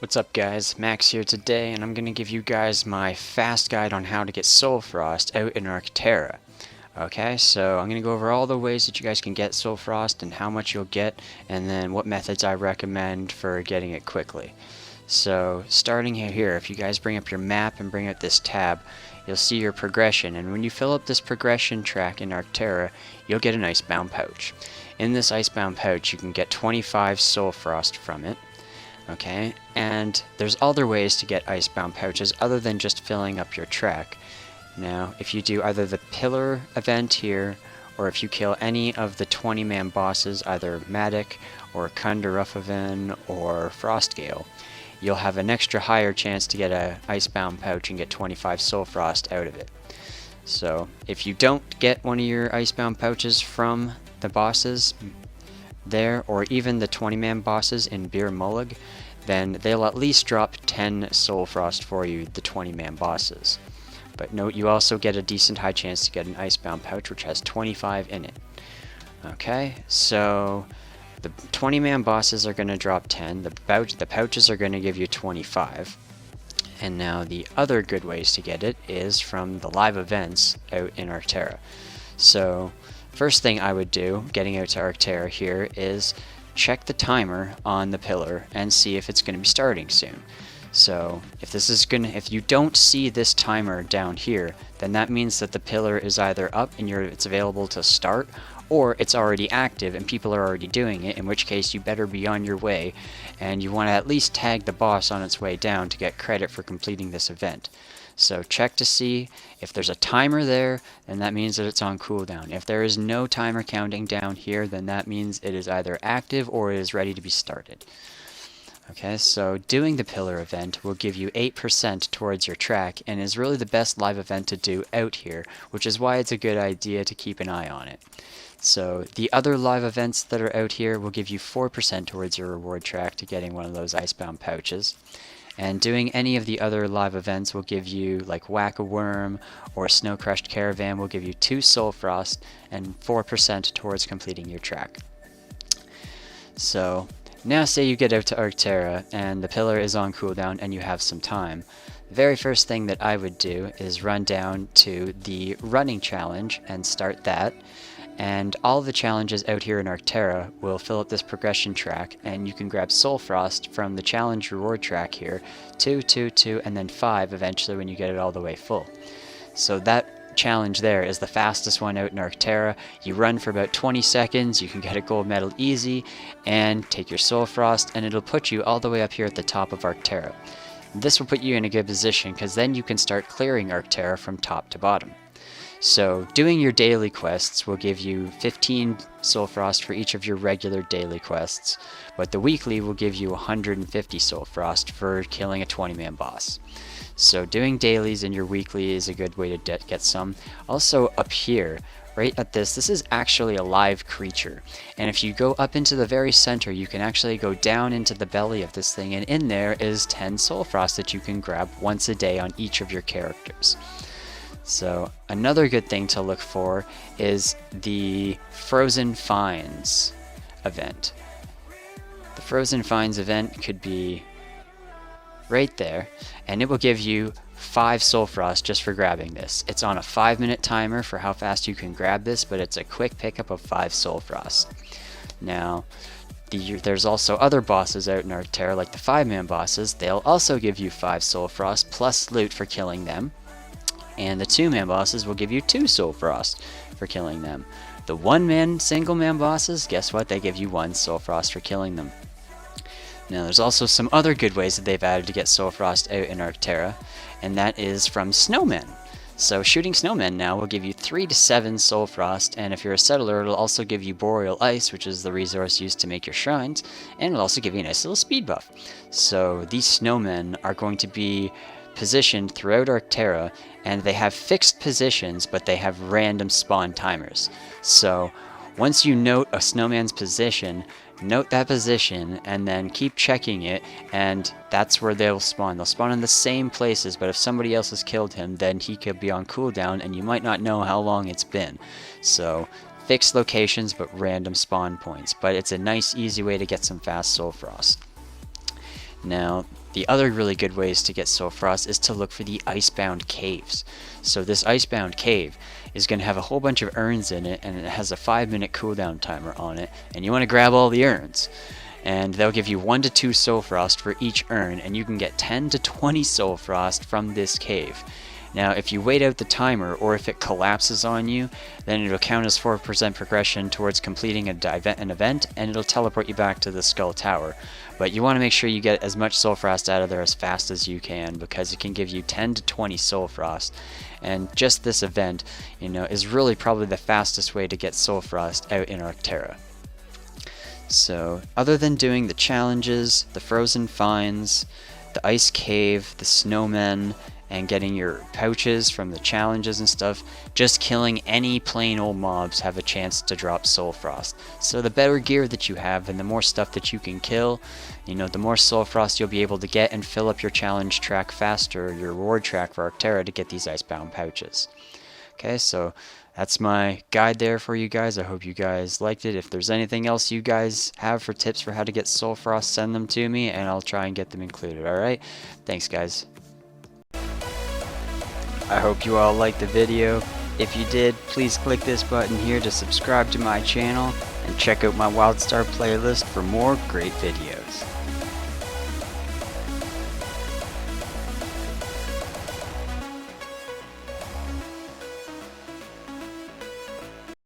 What's up guys, Max here today, and I'm going to give you guys my fast guide on how to get Soulfrost out in Arcta. Okay, so I'm going to go over all the ways that you guys can get Soulfrost and how much you'll get, and then what methods I recommend for getting it quickly. So, starting here, if you guys bring up your map and bring up this tab, you'll see your progression, and when you fill up this progression track in Arcta, you'll get an Icebound Pouch. In this Icebound Pouch, you can get 25 Soulfrost from it. Okay, and there's other ways to get Icebound Pouches other than just filling up your track. Now, if you do either the Pillar event here, or if you kill any of the 20-man bosses, either Matic, or Kundarufaven, or Frostgale, you'll have an extra higher chance to get a Icebound Pouch and get 25 Soulfrost out of it. So, if you don't get one of your Icebound Pouches from the bosses there, or even the 20-man bosses in Bir Mullig, then they'll at least drop 10 Soulfrost for you, the 20-man bosses. But note, you also get a decent high chance to get an Icebound Pouch, which has 25 in it. Okay, so the 20-man bosses are going to drop 10, the pouches are going to give you 25. And now the other good ways to get it is from the live events out in Arcta. So, first thing I would do, getting out to Arcta here, is check the timer on the pillar and see if it's going to be starting soon. So if you don't see this timer down here, then that means that the pillar is either up and it's available to start, or it's already active and people are already doing it, in which case you better be on your way, and you want to at least tag the boss on its way down to get credit for completing this event. So check to see if there's a timer there, then that means that it's on cooldown. If there is no timer counting down here, then that means it is either active or it is ready to be started. Okay, so doing the pillar event will give you 8% towards your track, and is really the best live event to do out here, which is why it's a good idea to keep an eye on it. So the other live events that are out here will give you 4% towards your reward track to getting one of those Icebound Pouches. And doing any of the other live events will give you, like Whack-A-Worm or Snow Crushed Caravan, will give you 2 Soulfrost and 4% towards completing your track. So, now say you get out to Arcta and the pillar is on cooldown and you have some time. The very first thing that I would do is run down to the running challenge and start that. And all the challenges out here in Arcta will fill up this progression track, and you can grab Soulfrost from the challenge reward track here, 2, 2, 2, and then 5 eventually when you get it all the way full. So that challenge there is the fastest one out in Arcta. You run for about 20 seconds, you can get a gold medal easy, and take your Soulfrost, and it'll put you all the way up here at the top of Arcta. This will put you in a good position, because then you can start clearing Arcta from top to bottom. So, doing your daily quests will give you 15 Soulfrost for each of your regular daily quests, but the weekly will give you 150 Soulfrost for killing a 20-man boss. So doing dailies in your weekly is a good way to get some. Also up here, right at this is actually a live creature, and if you go up into the very center, you can actually go down into the belly of this thing, and in there is 10 Soulfrost that you can grab once a day on each of your characters. So another good thing to look for is the Frozen Finds event. The Frozen Finds event could be right there, and it will give you 5 Soulfrost just for grabbing this. It's on a 5-minute timer for how fast you can grab this, but it's a quick pickup of 5 Soulfrost. Now, there's also other bosses out in Arcta, like the 5-man bosses. They'll also give you 5 Soulfrost plus loot for killing them. And the 2-man bosses will give you 2 Soulfrost for killing them. The 1-man, single-man bosses, guess what? They give you 1 Soulfrost for killing them. Now, there's also some other good ways that they've added to get Soulfrost out in Arcta, and that is from snowmen. So shooting snowmen now will give you 3 to 7 Soulfrost, and if you're a settler, it'll also give you Boreal Ice, which is the resource used to make your shrines, and it'll also give you a nice little speed buff. So these snowmen are going to be positioned throughout Arcta, and they have fixed positions, but they have random spawn timers. So once you note a snowman's position, note that position and then keep checking it, and that's where they'll spawn. They'll spawn in the same places, but if somebody else has killed him, then he could be on cooldown and you might not know how long it's been. So fixed locations but random spawn points, but it's a nice easy way to get some fast Soulfrost. Now, the other really good ways to get Soulfrost is to look for the Icebound Caves. So this Icebound Cave is going to have a whole bunch of urns in it, and it has a 5-minute cooldown timer on it, and you want to grab all the urns. And they'll give you 1 to 2 Soulfrost for each urn, and you can get 10 to 20 Soulfrost from this cave. Now, if you wait out the timer, or if it collapses on you, then it'll count as 4% progression towards completing an event, and it'll teleport you back to the Skull Tower. But you want to make sure you get as much Soulfrost out of there as fast as you can, because it can give you 10 to 20 Soulfrost. And just this event, is really probably the fastest way to get Soulfrost out in Arcta. So, other than doing the challenges, the frozen finds, the ice cave, the snowmen, and getting your pouches from the challenges and stuff, just killing any plain old mobs have a chance to drop Soulfrost. So the better gear that you have and the more stuff that you can kill, the more Soulfrost you'll be able to get and fill up your challenge track faster, your reward track for Arcta, to get these Icebound Pouches. Okay, so that's my guide there for you guys. I hope you guys liked it. If there's anything else you guys have for tips for how to get Soulfrost, send them to me and I'll try and get them included. Alright, thanks guys. I hope you all liked the video. If you did, please click this button here to subscribe to my channel and check out my Wildstar playlist for more great videos.